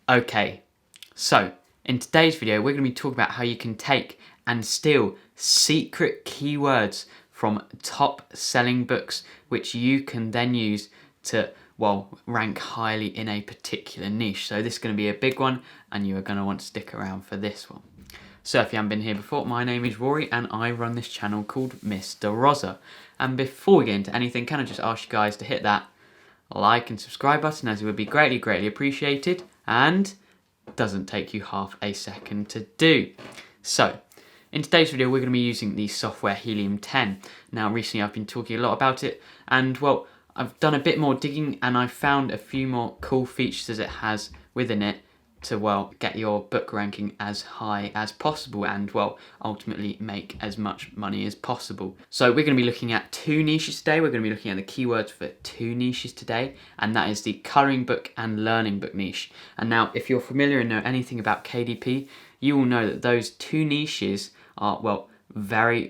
Okay, so in today's video we're going to be talking about how you can take and steal secret keywords from top selling books which you can then use to, well, rank highly in a particular niche. So this is going to be a big one and you are going to want to stick around for this one. So if you haven't been here before, my name is Rory and I run this channel called Mr. Rosa. And before we get into anything, can I just ask you guys to hit that like and subscribe button, as it would be greatly appreciated, and doesn't take you half a second to do. So in today's video we're going to be using the software Helium 10. Now recently I've been talking a lot about it, and well, I've done a bit more digging and I found a few more cool features as it has within it to, well, get your book ranking as high as possible and, well, ultimately make as much money as possible. So we're going to be looking at two niches today. We're going to be looking at the keywords for two niches today, and that is the colouring book and learning book niche. And now if you're familiar and know anything about KDP, you will know that those two niches are, well, very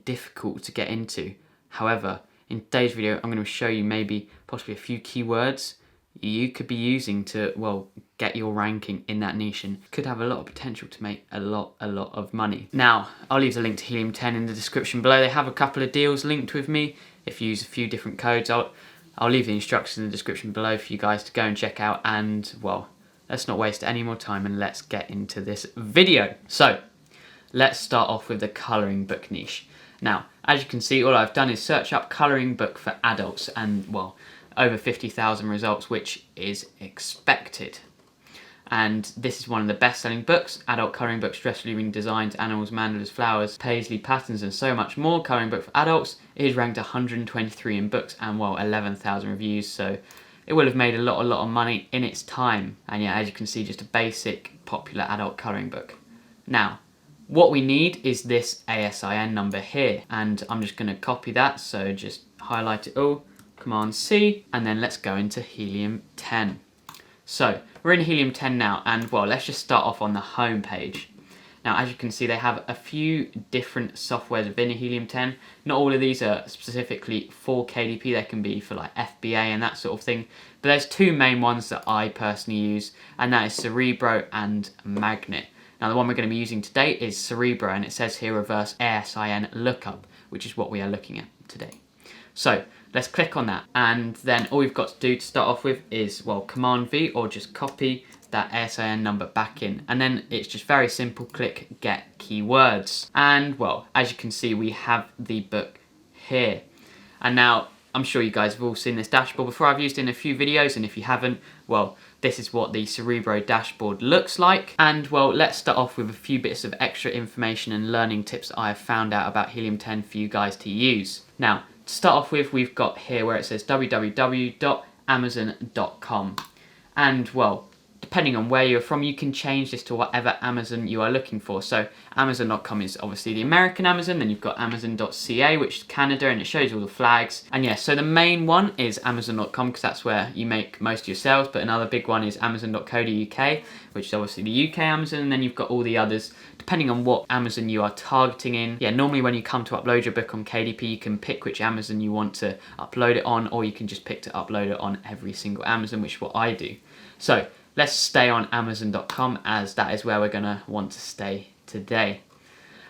difficult to get into. However, in today's video I'm going to show you maybe possibly a few keywords you could be using to, well, get your ranking in that niche and could have a lot of potential to make a lot of money. Now, I'll leave the link to Helium 10 in the description below. They have a couple of deals linked with me. If you use a few different codes, I'll leave the instructions in the description below for you guys to go and check out. And, well, let's not waste any more time and let's get into this video. So, let's start off with the colouring book niche. Now, as you can see, all I've done is search up colouring book for adults and, well, over 50,000 results, which is expected. And this is one of the best-selling books. Adult colouring book, stress relieving designs, animals, mandalas, flowers, paisley patterns, and so much more. Colouring book for adults. It is ranked 123 in books and, well, 11,000 reviews. So it will have made a lot of money in its time. And yeah, as you can see, just a basic, popular adult colouring book. Now, what we need is this ASIN number here, and I'm just going to copy that. So just highlight it all. Command C, and then let's go into Helium 10. So we're in Helium 10 now, and, well, let's just start off on the home page. Now, as you can see, they have a few different softwares within Helium 10. Not all of these are specifically for KDP. They can be for like FBA and that sort of thing. But there's two main ones that I personally use, and that is Cerebro and Magnet. Now, the one we're going to be using today is Cerebro, and it says here reverse ASIN lookup, which is what we are looking at today. So let's click on that, and then all we've got to do to start off with is, well, Command V, or just copy that ASIN number back in, and then it's just very simple, click get keywords, and, well, as you can see, we have the book here. And now I'm sure you guys have all seen this dashboard before. I've used it in a few videos, and if you haven't, well, this is what the Cerebro dashboard looks like. And, well, let's start off with a few bits of extra information and learning tips that I have found out about Helium 10 for you guys to use. Now, to start off with, we've got here where it says www.amazon.com, and, well, depending on where you're from, you can change this to whatever Amazon you are looking for. So Amazon.com is obviously the American Amazon, then you've got Amazon.ca, which is Canada, and it shows all the flags. And yeah, so the main one is Amazon.com because that's where you make most of your sales, but another big one is Amazon.co.uk, which is obviously the UK Amazon, and then you've got all the others depending on what Amazon you are targeting in. Yeah, normally when you come to upload your book on KDP, you can pick which Amazon you want to upload it on, or you can just pick to upload it on every single Amazon, which is what I do. So let's stay on Amazon.com, as that is where we're going to want to stay today.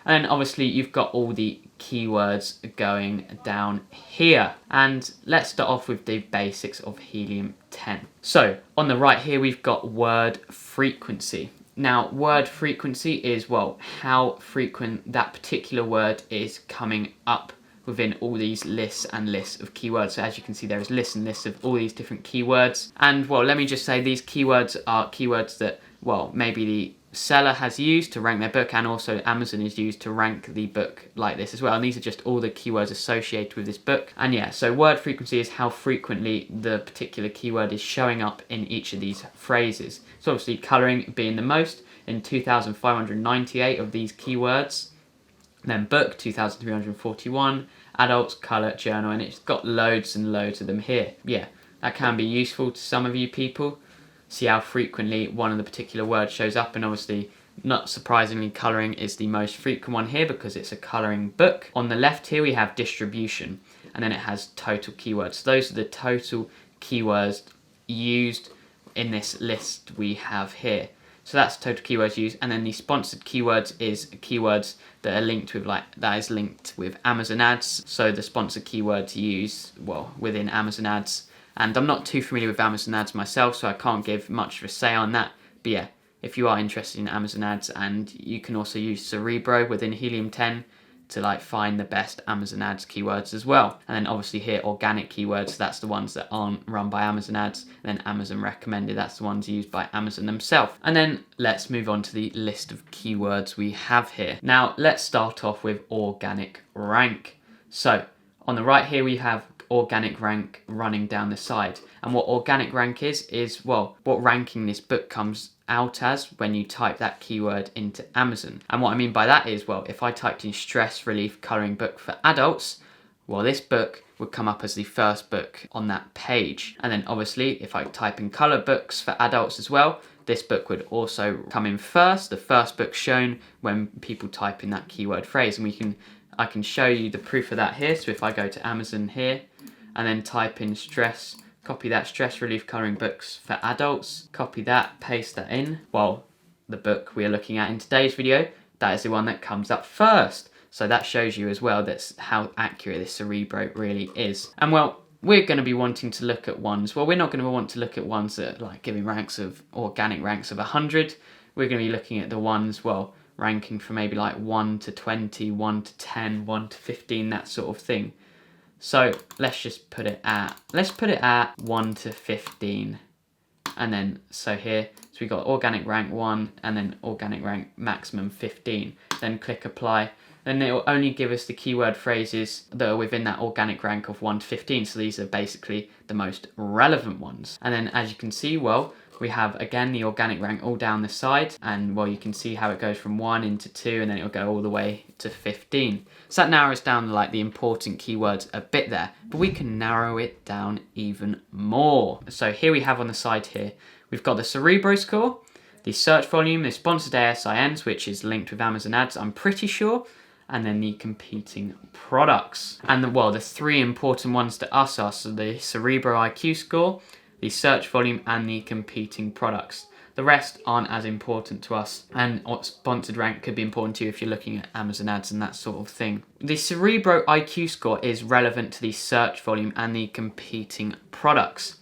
And then obviously you've got all the keywords going down here. And let's start off with the basics of Helium 10. So on the right here, we've got word frequency. Now, word frequency is, well, how frequent that particular word is coming up within all these lists and lists of keywords. So as you can see, there is lists and lists of all these different keywords. And, well, let me just say these keywords are keywords that, well, maybe the seller has used to rank their book, and also Amazon is used to rank the book like this as well. And these are just all the keywords associated with this book. And yeah, so word frequency is how frequently the particular keyword is showing up in each of these phrases. So obviously colouring being the most in 2,598 of these keywords. Then book, 2,341, adults, colour, journal, and it's got loads and loads of them here. Yeah, that can be useful to some of you people. See how frequently one of the particular words shows up, and obviously, not surprisingly, colouring is the most frequent one here because it's a colouring book. On the left here we have distribution, and then it has total keywords. So those are the total keywords used in this list we have here. So that's total keywords used, and then the sponsored keywords is keywords that are linked with, like, that is linked with Amazon ads. So the sponsored keywords used, well, within Amazon ads. And I'm not too familiar with Amazon ads myself, so I can't give much of a say on that. But yeah, if you are interested in Amazon ads, and you can also use Cerebro within Helium 10 to like find the best Amazon ads keywords as well. And then obviously here, organic keywords, that's the ones that aren't run by Amazon ads. And then Amazon recommended, that's the ones used by Amazon themselves. And then let's move on to the list of keywords we have here. Now let's start off with organic rank. So on the right here we have organic rank running down the side. And what organic rank is, well, what ranking this book comes out as when you type that keyword into Amazon. And what I mean by that is, well, if I typed in stress relief colouring book for adults, well, this book would come up as the first book on that page. And then obviously if I type in colour books for adults as well, this book would also come in first, the first book shown when people type in that keyword phrase. And I can show you the proof of that here. So if I go to Amazon here and then type in copy that stress relief colouring books for adults, copy that, paste that in. Well, the book we are looking at in today's video, that is the one that comes up first. So that shows you as well that's how accurate this Cerebro really is. And well, we're going to be wanting to look at ones, well, we're not going to want to look at ones that are like giving organic ranks of 100. We're going to be looking at the ones, well, ranking from maybe like 1 to 20, 1 to 10, 1 to 15, that sort of thing. So let's just put it at 1 to 15. And then, so here, so we got organic rank 1 and then organic rank maximum 15. Then click apply. Then it will only give us the keyword phrases that are within that organic rank of 1 to 15. So these are basically the most relevant ones. And then as you can see, well, we have again the organic rank all down the side, and well, you can see how it goes from 1 into 2 and then it'll go all the way to 15. So that narrows down like the important keywords a bit there, but we can narrow it down even more. So here we have on the side here, we've got the Cerebro score, the search volume, the sponsored ASINs, which is linked with Amazon ads, I'm pretty sure, and then the competing products. And the three important ones to us are so the Cerebro IQ score, the search volume, and the competing products. The rest aren't as important to us, and sponsored rank could be important to you if you're looking at Amazon ads and that sort of thing. The Cerebro IQ score is relevant to the search volume and the competing products.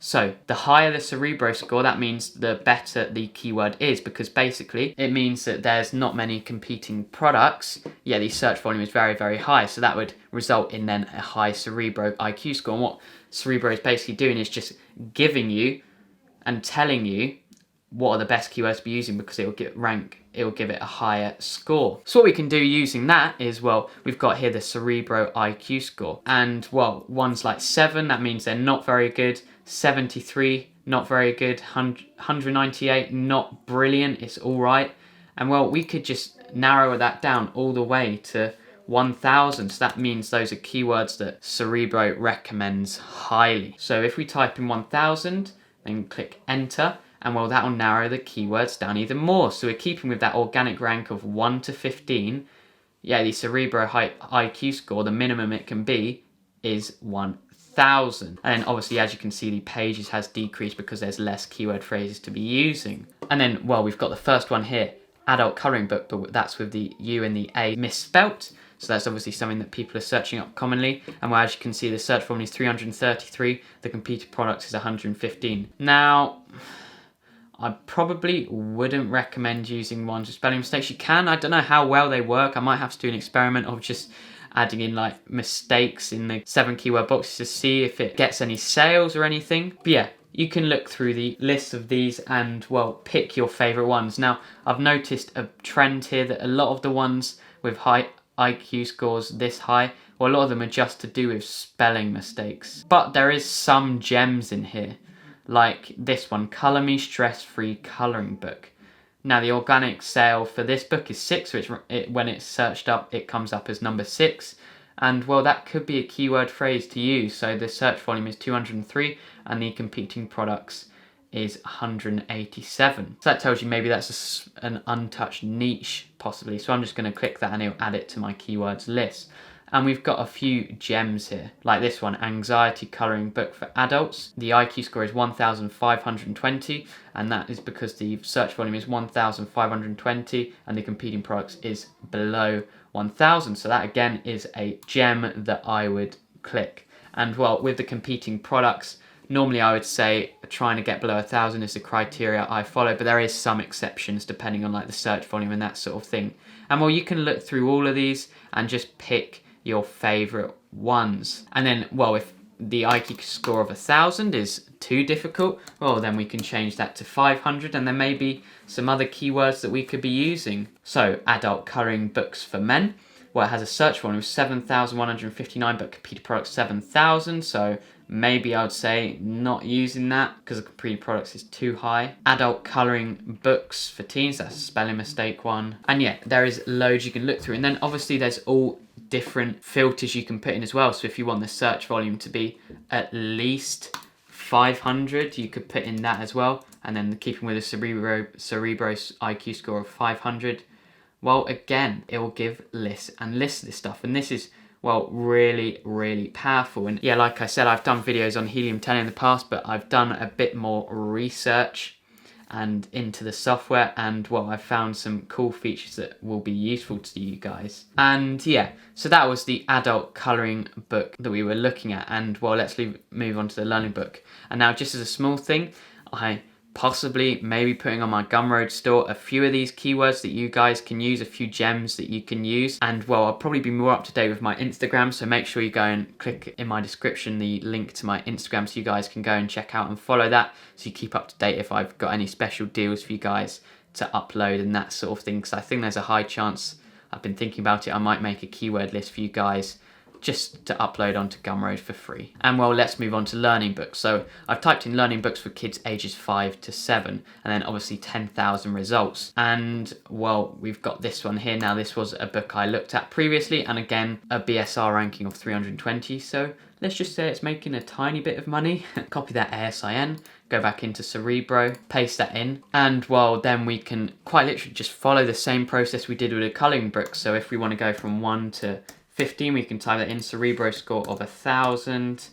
So the higher the Cerebro score, that means the better the keyword is, because basically it means that there's not many competing products, yet the search volume is very, very high. So that would result in then a high Cerebro IQ score. And what Cerebro is basically doing is just giving you and telling you what are the best keywords to be using, because it will give it a higher score. So what we can do using that is, well, we've got here the Cerebro IQ score, and well, ones like 7, that means they're not very good, 73, not very good, 198, not brilliant, it's all right. And well, we could just narrow that down all the way to 1000. So that means those are keywords that Cerebro recommends highly. So if we type in 1000, then click enter, and well, that will narrow the keywords down even more. So we're keeping with that organic rank of 1 to 15. Yeah, the Cerebro IQ score, the minimum it can be is 1000. And obviously, as you can see, the pages has decreased because there's less keyword phrases to be using. And then, well, we've got the first one here, adult colouring book, but that's with the U and the A misspelt. So that's obviously something that people are searching up commonly. And well, as you can see, the search volume is 333, the competed products is 115. Now, I probably wouldn't recommend using ones with spelling mistakes. You can, I don't know how well they work. I might have to do an experiment of just adding in like mistakes in the 7 keyword boxes to see if it gets any sales or anything. But yeah, you can look through the list of these and, well, pick your favourite ones. Now, I've noticed a trend here that a lot of the ones with high IQ scores this high, well, a lot of them are just to do with spelling mistakes. But there is some gems in here, like this one, Colour Me Stress-Free Colouring Book. Now, the organic sale for this book is 6, which when it's searched up, it comes up as number 6. And, well, that could be a keyword phrase to use. So the search volume is 203 and the competing products is 187. So that tells you maybe that's an untouched niche, possibly. So I'm just going to click that and it'll add it to my keywords list. And we've got a few gems here, like this one, Anxiety Colouring Book for Adults. The IQ score is 1,520, and that is because the search volume is 1,520 and the competing products is below 1,000. So that again is a gem that I would click. And well, with the competing products, normally I would say trying to get below 1,000 is the criteria I follow, but there is some exceptions depending on like the search volume and that sort of thing. And well, you can look through all of these and just pick your favourite ones. And then, well, if the IQ score of 1,000 is too difficult, well, then we can change that to 500, and there may be some other keywords that we could be using. So, adult colouring books for men. Well, it has a search volume of 7,159, but competing products 7,000, so maybe I would say not using that because the competing products is too high. Adult colouring books for teens, that's a spelling mistake one. And yeah, there is loads you can look through. And then obviously there's all different filters you can put in as well. So if you want the search volume to be at least 500, you could put in that as well. And then keeping with a Cerebro IQ score of 500. Well, again, it will give lists and lists this stuff. And this is, well, really, really powerful. And yeah, like I said, I've done videos on Helium 10 in the past, but I've done a bit more research and into the software. And well, I've found some cool features that will be useful to you guys. And yeah, so that was the adult colouring book that we were looking at. And well, let's move on to the learning book. And now, just as a small thing, I possibly maybe putting on my Gumroad store a few of these keywords that you guys can use, a few gems that you can use. And well, I'll probably be more up to date with my Instagram, so make sure you go and click in my description the link to my Instagram so you guys can go and check out and follow that, so you keep up to date if I've got any special deals for you guys to upload and that sort of thing, because I think there's a high chance, I've been thinking about it, I might make a keyword list for you guys just to upload onto Gumroad for free. And well, let's move on to learning books. So I've typed in learning books for kids ages 5 to 7, and then obviously 10,000 results. And well, we've got this one here. Now, this was a book I looked at previously, and again, a BSR ranking of 320. So let's just say it's making a tiny bit of money. Copy that ASIN, go back into Cerebro, paste that in, and well, then we can quite literally just follow the same process we did with the colouring book. So if we want to go from 1 to 15, we can type that in, Cerebro score of 1,000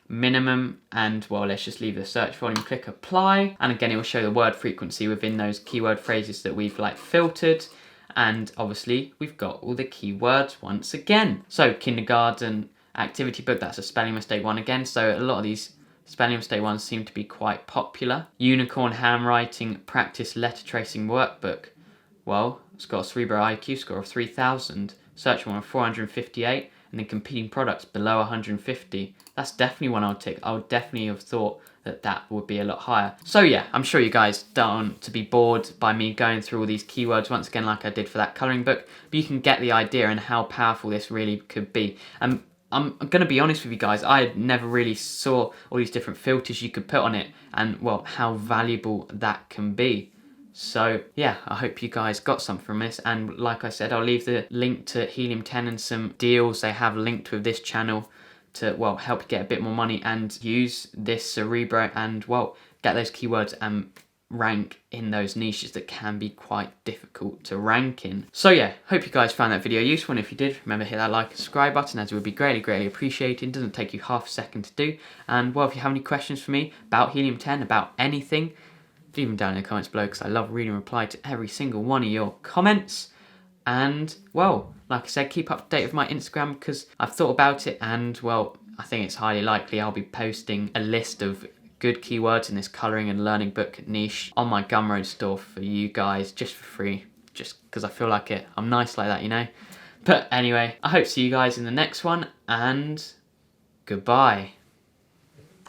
minimum, and well, let's just leave the search volume, click apply, and again it will show the word frequency within those keyword phrases that we've like filtered. And obviously we've got all the keywords once again. So kindergarten activity book, that's a spelling mistake one again, so a lot of these spelling mistake ones seem to be quite popular. Unicorn handwriting practice letter tracing workbook, well, it's got a Cerebro IQ score of 3,000, search one of 458, and then competing products below 150. That's definitely one I would take. I would definitely have thought that that would be a lot higher. So yeah, I'm sure you guys don't want to be bored by me going through all these keywords once again like I did for that colouring book, but you can get the idea and how powerful this really could be. And I'm going to be honest with you guys, I never really saw all these different filters you could put on it, and well, how valuable that can be. So yeah, I hope you guys got something from this, and like I said, I'll leave the link to Helium 10 and some deals they have linked with this channel to, well, help you get a bit more money and use this Cerebro and, well, get those keywords and rank in those niches that can be quite difficult to rank in. So yeah, hope you guys found that video useful, and if you did, remember hit that like and subscribe button, as it would be greatly appreciated. It doesn't take you half a second to do. And well, if you have any questions for me about Helium 10, about anything, leave them down in the comments below, because I love reading and reply to every single one of your comments. And well, like I said, keep up to date with my Instagram, because I've thought about it, and well, I think it's highly likely I'll be posting a list of good keywords in this colouring and learning book niche on my Gumroad store for you guys, just for free, just because I feel like it. I'm nice like that, you know. But anyway, I hope to see you guys in the next one, and goodbye.